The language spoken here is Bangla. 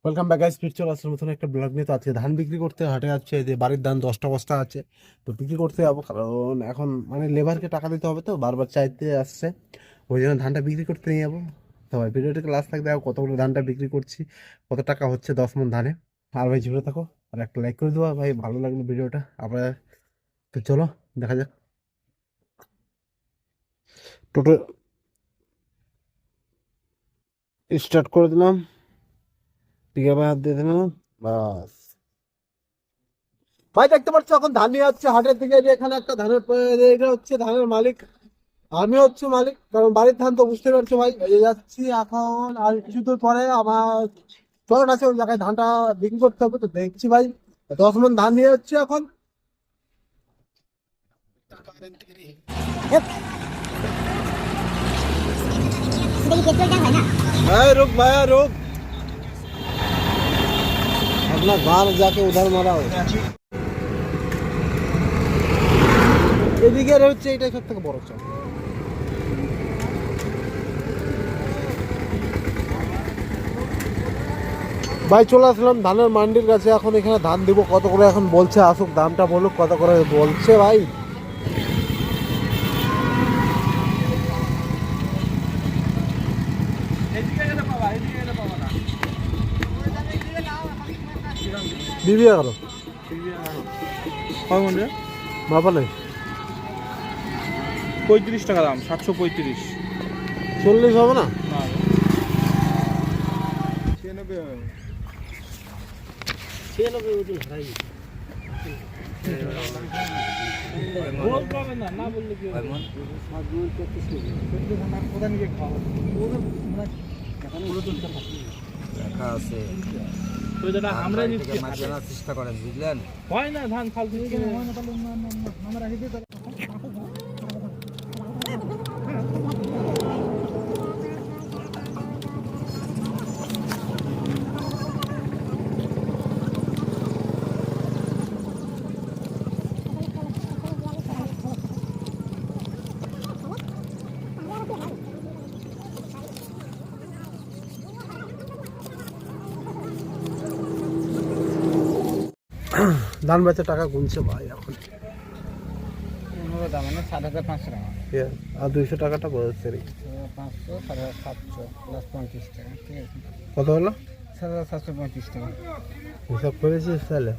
ওয়েলকাম ব্যাক গাইস, ফির চলে আসলাম নতুন একটা ব্লগ নিয়ে। তো আজকে ধান বিক্রি করতে হাটে যাচ্ছে, যে বাড়ির ধান 10টা বস্তা আছে, তো বিক্রি করতে যাবো। কারণ এখন মানে লেবারকে টাকা দিতে হবে, তো বারবার চাইতে আসছে, ওই জন্য ধানটা বিক্রি করতে নিয়ে যাবো। তো ভাই ভিডিওটা ক্লাস থাকতে দেখো কতগুলো ধানটা বিক্রি করছি, কত টাকা হচ্ছে 10 মণ ধানে। আর ভাই ঝুড়ে থাকো আর একটা লাইক করে দেবো ভাই, ভালো লাগলো ভিডিওটা আপনার। তো চলো দেখা যাক। টোটো স্টার্ট করে দিলাম, টিকা ভাই হাত দিয়ে দিলাম, বাস। ভাই দেখতে পাচ্ছ এখন ধান নিয়ে যাচ্ছে হাটের দিকে, যে এখানে একটা ধানের এটা হচ্ছে ধানের মালিক, আমি হচ্ছে মালিক। কারণ বাড়ির ধান তো বুঝতে পারছো ভাই, এই যে যাচ্ছি এখন। আর কিছু দূর পরে আমার চলন আছে, ওই জায়গায় ধানটা বিক্রি করতে হবে। তো দেখছি ভাই 10 মণ ধান নিয়ে যাচ্ছে এখন। भाई रुक भाई रुक, अपना गांव जाके उधर मारा हो। এদিকে হচ্ছে এটাই সব থেকে বড় চাপ। ভাই চলে আসলাম ধানের মান্ডির কাছে, এখন এখানে ধান দিব কত করে এখন বলছে, আসুক দামটা বলুক কত করে বলছে ভাই। দিবি এগারো মাপা নেই, 35 টাকা দাম, 735। 40 হবে না? চেষ্টা করেন, বুঝলেন? হয় না ধান ফালতু ধান বেচে টাকা গুনছে ভাই এখন। দাম মানে 7,500 টাকা, আর 200 টাকাটা বলছে রে। 500, 750 প্লাস 35 টাকা, ঠিক আছে। কত হলো? 7,735 টাকা হিসাব করেছিস তাহলে?